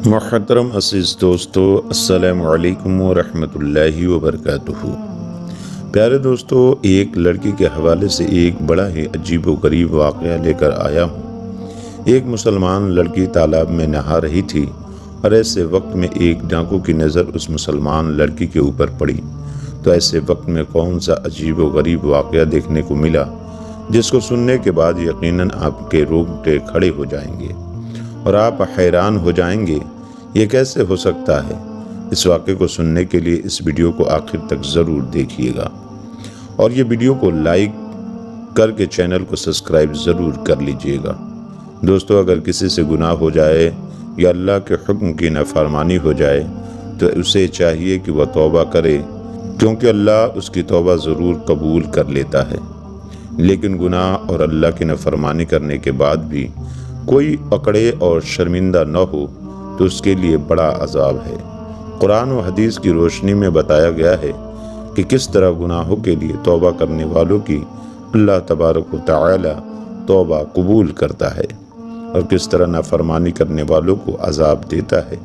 محترم عزیز دوستو، السلام علیکم ورحمۃ اللہ وبرکاتہ۔ پیارے دوستو، ایک لڑکی کے حوالے سے ایک بڑا ہی عجیب و غریب واقعہ لے کر آیا ہوں۔ ایک مسلمان لڑکی تالاب میں نہا رہی تھی اور ایسے وقت میں ایک ڈاکو کی نظر اس مسلمان لڑکی کے اوپر پڑی تو ایسے وقت میں کون سا عجیب و غریب واقعہ دیکھنے کو ملا جس کو سننے کے بعد یقیناً آپ کے رونگٹے کھڑے ہو جائیں گے اور آپ حیران ہو جائیں گے یہ کیسے ہو سکتا ہے۔ اس واقعے کو سننے کے لیے اس ویڈیو کو آخر تک ضرور دیکھیے گا اور یہ ویڈیو کو لائک کر کے چینل کو سبسکرائب ضرور کر لیجئے گا۔ دوستو، اگر کسی سے گناہ ہو جائے یا اللہ کے حکم کی نافرمانی ہو جائے تو اسے چاہیے کہ وہ توبہ کرے، کیونکہ اللہ اس کی توبہ ضرور قبول کر لیتا ہے۔ لیکن گناہ اور اللہ کی نافرمانی کرنے کے بعد بھی کوئی پکڑے اور شرمندہ نہ ہو تو اس کے لیے بڑا عذاب ہے۔ قرآن و حدیث کی روشنی میں بتایا گیا ہے کہ کس طرح گناہوں کے لیے توبہ کرنے والوں کی اللہ تبارک و تعالی توبہ قبول کرتا ہے اور کس طرح نافرمانی کرنے والوں کو عذاب دیتا ہے۔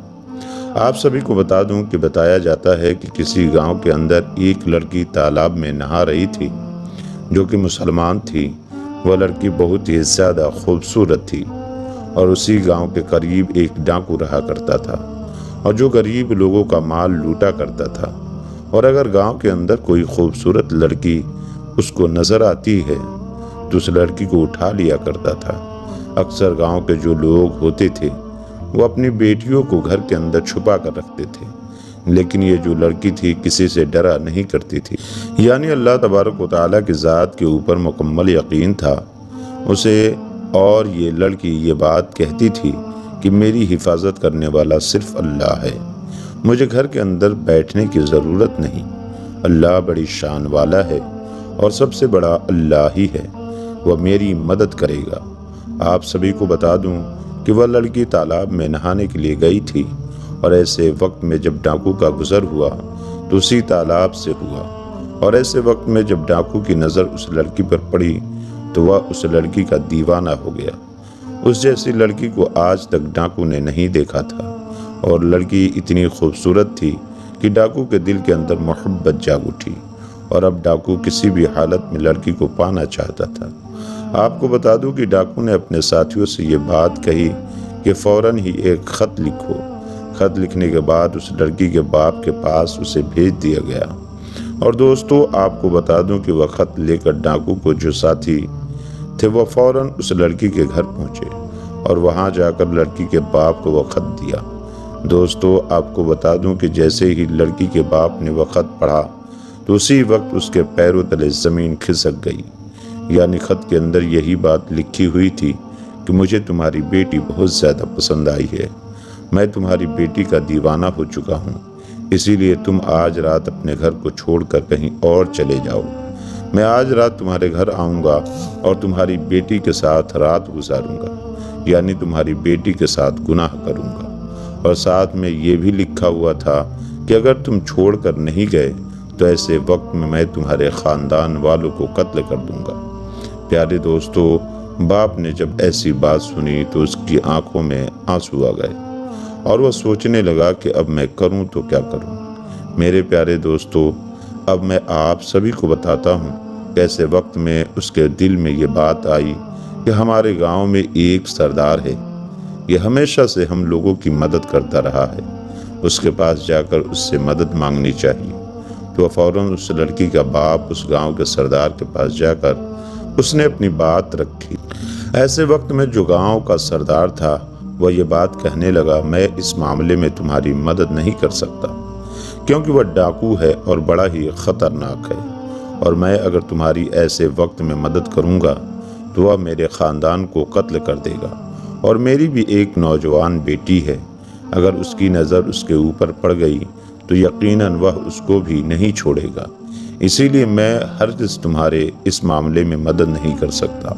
آپ سبھی کو بتا دوں کہ بتایا جاتا ہے کہ کسی گاؤں کے اندر ایک لڑکی تالاب میں نہا رہی تھی جو کہ مسلمان تھی۔ وہ لڑکی بہت ہی زیادہ خوبصورت تھی اور اسی گاؤں کے قریب ایک ڈاکو رہا کرتا تھا اور جو غریب لوگوں کا مال لوٹا کرتا تھا، اور اگر گاؤں کے اندر کوئی خوبصورت لڑکی اس کو نظر آتی ہے تو اس لڑکی کو اٹھا لیا کرتا تھا۔ اکثر گاؤں کے جو لوگ ہوتے تھے وہ اپنی بیٹیوں کو گھر کے اندر چھپا کر رکھتے تھے، لیکن یہ جو لڑکی تھی کسی سے ڈرا نہیں کرتی تھی، یعنی اللہ تبارک و تعالیٰ کی ذات کے اوپر مکمل یقین تھا اسے، اور یہ لڑکی یہ بات کہتی تھی کہ میری حفاظت کرنے والا صرف اللہ ہے، مجھے گھر کے اندر بیٹھنے کی ضرورت نہیں، اللہ بڑی شان والا ہے اور سب سے بڑا اللہ ہی ہے، وہ میری مدد کرے گا۔ آپ سبھی کو بتا دوں کہ وہ لڑکی تالاب میں نہانے کے لیے گئی تھی اور ایسے وقت میں جب ڈاکو کا گزر ہوا تو اسی تالاب سے ہوا، اور ایسے وقت میں جب ڈاکو کی نظر اس لڑکی پر پڑی تو وہ اس لڑکی کا دیوانہ ہو گیا۔ اس جیسی لڑکی کو آج تک ڈاکو نے نہیں دیکھا تھا، اور لڑکی اتنی خوبصورت تھی کہ ڈاکو کے دل کے اندر محبت جاگ اٹھی، اور اب ڈاکو کسی بھی حالت میں لڑکی کو پانا چاہتا تھا۔ آپ کو بتا دوں کہ ڈاکو نے اپنے ساتھیوں سے یہ بات کہی کہ فوراً ہی ایک خط لکھو۔ خط لکھنے کے بعد اس لڑکی کے باپ کے پاس اسے بھیج دیا گیا، اور دوستو آپ کو بتا دوں کہ وہ خط لے کر ڈاکو کو جو ساتھی تھے وہ فوراً اس لڑکی کے گھر پہنچے اور وہاں جا کر لڑکی کے باپ کو وہ خط دیا۔ دوستو آپ کو بتا دوں کہ جیسے ہی لڑکی کے باپ نے وہ خط پڑھا تو اسی وقت اس کے پیروں تلے زمین کھسک گئی، یعنی خط کے اندر یہی بات لکھی ہوئی تھی کہ مجھے تمہاری بیٹی بہت زیادہ پسند آئی ہے، میں تمہاری بیٹی کا دیوانہ ہو چکا ہوں، اسی لیے تم آج رات اپنے گھر کو چھوڑ کر کہیں اور چلے جاؤ، میں آج رات تمہارے گھر آؤں گا اور تمہاری بیٹی کے ساتھ رات گزاروں گا، یعنی تمہاری بیٹی کے ساتھ گناہ کروں گا، اور ساتھ میں یہ بھی لکھا ہوا تھا کہ اگر تم چھوڑ کر نہیں گئے تو ایسے وقت میں تمہارے خاندان والوں کو قتل کر دوں گا۔ پیارے دوستو، باپ نے جب ایسی بات سنی تو اس کی آنکھوں میں آنسو آ گئے اور وہ سوچنے لگا کہ اب میں کروں تو کیا کروں۔ میرے پیارے دوستو، اب میں آپ سبھی کو بتاتا ہوں کہ ایسے وقت میں اس کے دل میں یہ بات آئی کہ ہمارے گاؤں میں ایک سردار ہے، یہ ہمیشہ سے ہم لوگوں کی مدد کرتا رہا ہے، اس کے پاس جا کر اس سے مدد مانگنی چاہیے۔ تو فوراً اس لڑکی کا باپ اس گاؤں کے سردار کے پاس جا کر اس نے اپنی بات رکھی۔ ایسے وقت میں جو گاؤں کا سردار تھا وہ یہ بات کہنے لگا، میں اس معاملے میں تمہاری مدد نہیں کر سکتا کیونکہ وہ ڈاکو ہے اور بڑا ہی خطرناک ہے، اور میں اگر تمہاری ایسے وقت میں مدد کروں گا تو وہ میرے خاندان کو قتل کر دے گا، اور میری بھی ایک نوجوان بیٹی ہے، اگر اس کی نظر اس کے اوپر پڑ گئی تو یقیناً وہ اس کو بھی نہیں چھوڑے گا، اسی لیے میں ہرگز تمہارے اس معاملے میں مدد نہیں کر سکتا،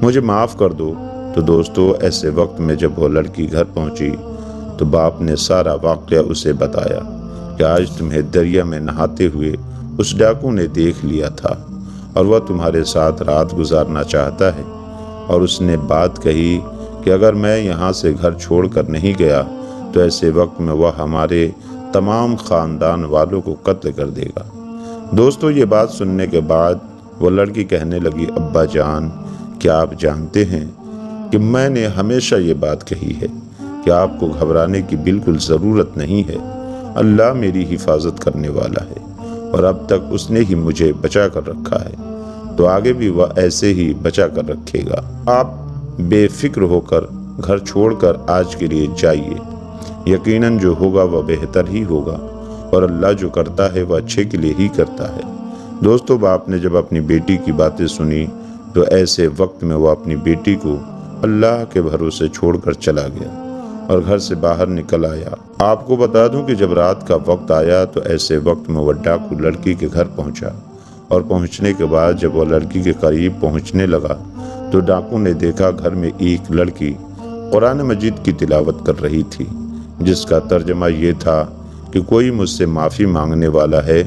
مجھے معاف کر دو۔ تو دوستو ایسے وقت میں جب وہ لڑکی گھر پہنچی تو باپ نے سارا واقعہ اسے بتایا کہ آج تمہیں دریا میں نہاتے ہوئے اس ڈاکو نے دیکھ لیا تھا اور وہ تمہارے ساتھ رات گزارنا چاہتا ہے، اور اس نے بات کہی کہ اگر میں یہاں سے گھر چھوڑ کر نہیں گیا تو ایسے وقت میں وہ ہمارے تمام خاندان والوں کو قتل کر دے گا۔ دوستو یہ بات سننے کے بعد وہ لڑکی کہنے لگی، ابا جان، کیا آپ جانتے ہیں کہ میں نے ہمیشہ یہ بات کہی ہے کہ آپ کو گھبرانے کی بالکل ضرورت نہیں ہے، اللہ میری حفاظت کرنے والا ہے اور اب تک اس نے ہی مجھے بچا کر رکھا ہے، تو آگے بھی وہ ایسے ہی بچا کر رکھے گا۔ آپ بے فکر ہو کر گھر چھوڑ کر آج کے لیے جائیے، یقیناً جو ہوگا وہ بہتر ہی ہوگا، اور اللہ جو کرتا ہے وہ اچھے کے لیے ہی کرتا ہے۔ دوستو باپ نے جب اپنی بیٹی کی باتیں سنی تو ایسے وقت میں وہ اپنی بیٹی کو اللہ کے بھروسے چھوڑ کر چلا گیا اور گھر سے باہر نکل آیا۔ آپ کو بتا دوں کہ جب رات کا وقت آیا تو ایسے وقت میں وہ ڈاکو لڑکی کے گھر پہنچا، اور پہنچنے کے بعد جب وہ لڑکی کے قریب پہنچنے لگا تو ڈاکو نے دیکھا گھر میں ایک لڑکی قرآن مجید کی تلاوت کر رہی تھی، جس کا ترجمہ یہ تھا کہ کوئی مجھ سے معافی مانگنے والا ہے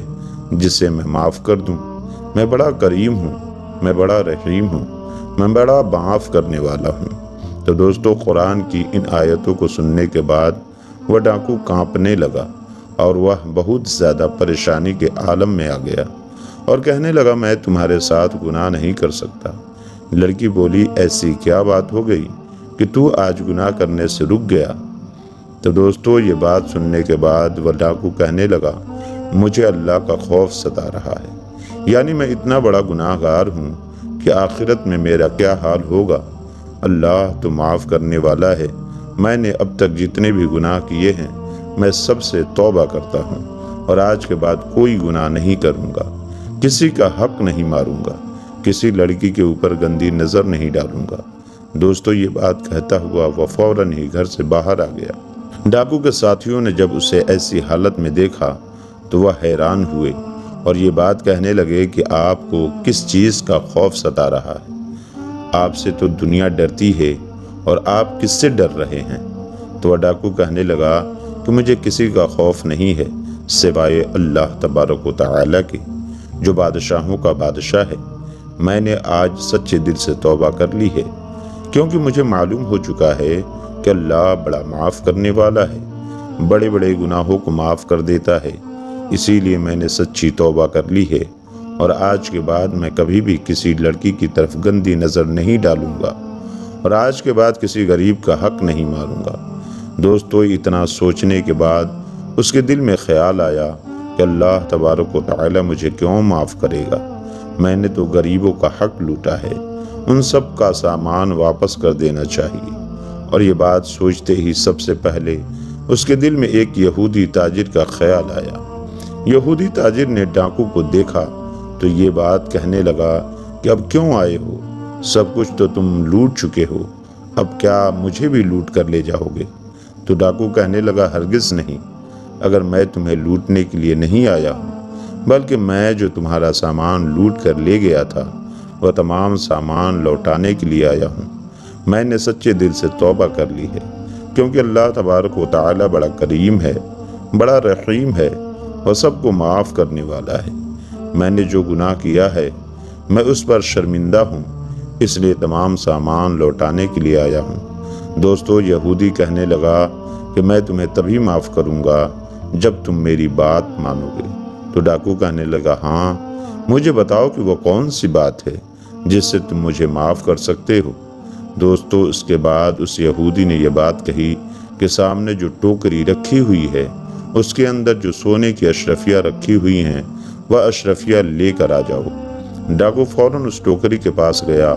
جسے میں معاف کر دوں، میں بڑا کریم ہوں، میں بڑا رحیم ہوں، میں بڑا معاف کرنے والا ہوں۔ تو دوستو قرآن کی ان آیتوں کو سننے کے بعد وہ ڈاکو کانپنے لگا اور وہ بہت زیادہ پریشانی کے عالم میں آ گیا اور کہنے لگا، میں تمہارے ساتھ گناہ نہیں کر سکتا۔ لڑکی بولی، ایسی کیا بات ہو گئی کہ تو آج گناہ کرنے سے رک گیا؟ تو دوستو یہ بات سننے کے بعد وہ ڈاکو کہنے لگا، مجھے اللہ کا خوف ستا رہا ہے، یعنی میں اتنا بڑا گناہ گار ہوں کہ آخرت میں میرا کیا حال ہوگا۔ اللہ تو معاف کرنے والا ہے، میں نے اب تک جتنے بھی گناہ کیے ہیں میں سب سے توبہ کرتا ہوں، اور آج کے بعد کوئی گناہ نہیں کروں گا، کسی کا حق نہیں ماروں گا، کسی لڑکی کے اوپر گندی نظر نہیں ڈالوں گا۔ دوستو یہ بات کہتا ہوا وہ فوراً ہی گھر سے باہر آ گیا۔ ڈاکو کے ساتھیوں نے جب اسے ایسی حالت میں دیکھا تو وہ حیران ہوئے اور یہ بات کہنے لگے کہ آپ کو کس چیز کا خوف ستا رہا ہے؟ آپ سے تو دنیا ڈرتی ہے اور آپ کس سے ڈر رہے ہیں؟ تو وہ ڈاکو کہنے لگا کہ مجھے کسی کا خوف نہیں ہے سوائے اللہ تبارک و تعالیٰ کے، جو بادشاہوں کا بادشاہ ہے۔ میں نے آج سچے دل سے توبہ کر لی ہے، کیونکہ مجھے معلوم ہو چکا ہے کہ اللہ بڑا معاف کرنے والا ہے، بڑے بڑے گناہوں کو معاف کر دیتا ہے، اسی لیے میں نے سچی توبہ کر لی ہے، اور آج کے بعد میں کبھی بھی کسی لڑکی کی طرف گندی نظر نہیں ڈالوں گا، اور آج کے بعد کسی غریب کا حق نہیں ماروں گا۔ دوستو اتنا سوچنے کے بعد اس کے دل میں خیال آیا کہ اللہ تبارک و تعالی مجھے کیوں معاف کرے گا؟ میں نے تو غریبوں کا حق لوٹا ہے، ان سب کا سامان واپس کر دینا چاہیے۔ اور یہ بات سوچتے ہی سب سے پہلے اس کے دل میں ایک یہودی تاجر کا خیال آیا۔ یہودی تاجر نے ڈاکو کو دیکھا تو یہ بات کہنے لگا کہ اب کیوں آئے ہو؟ سب کچھ تو تم لوٹ چکے ہو، اب کیا مجھے بھی لوٹ کر لے جاؤ گے؟ تو ڈاکو کہنے لگا، ہرگز نہیں، اگر میں تمہیں لوٹنے کے لیے نہیں آیا ہوں، بلکہ میں جو تمہارا سامان لوٹ کر لے گیا تھا وہ تمام سامان لوٹانے کے لیے آیا ہوں۔ میں نے سچے دل سے توبہ کر لی ہے، کیونکہ اللہ تبارک و تعالی بڑا کریم ہے، بڑا رحیم ہے، وہ سب کو معاف کرنے والا ہے۔ میں نے جو گناہ کیا ہے میں اس پر شرمندہ ہوں، اس لیے تمام سامان لوٹانے کے لیے آیا ہوں۔ دوستو یہودی کہنے لگا کہ میں تمہیں تبھی معاف کروں گا جب تم میری بات مانو گے۔ تو ڈاکو کہنے لگا، ہاں مجھے بتاؤ کہ وہ کون سی بات ہے جس سے تم مجھے معاف کر سکتے ہو۔ دوستو اس کے بعد اس یہودی نے یہ بات کہی کہ سامنے جو ٹوکری رکھی ہوئی ہے اس کے اندر جو سونے کی اشرفیہ رکھی ہوئی ہیں وہ اشرفیہ لے کر آ جاؤ۔ ڈاکو فوراً اس ٹوکری کے پاس گیا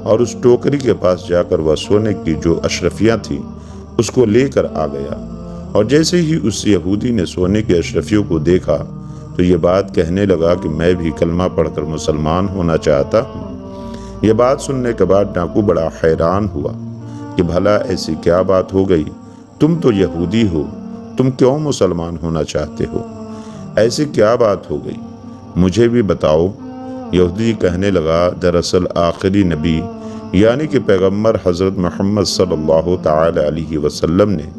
اور اس ٹوکری کے پاس جا کر وہ سونے کی جو اشرفیاں تھیں اس کو لے کر آ گیا، اور جیسے ہی اس یہودی نے سونے کی اشرفیوں کو دیکھا تو یہ بات کہنے لگا کہ میں بھی کلمہ پڑھ کر مسلمان ہونا چاہتا ہوں۔ یہ بات سننے کے بعد ڈاکو بڑا حیران ہوا کہ بھلا ایسی کیا بات ہو گئی، تم تو یہودی ہو، تم کیوں مسلمان ہونا چاہتے ہو؟ ایسی کیا بات ہو گئی، مجھے بھی بتاؤ۔ یہودی کہنے لگا، دراصل آخری نبی یعنی کہ پیغمبر حضرت محمد صلی اللہ تعالی علیہ وسلم نے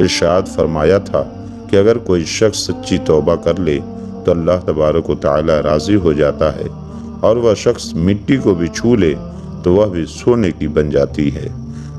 ارشاد فرمایا تھا کہ اگر کوئی شخص سچی توبہ کر لے تو اللہ تبارک و تعالی راضی ہو جاتا ہے، اور وہ شخص مٹی کو بھی چھو لے تو وہ بھی سونے کی بن جاتی ہے۔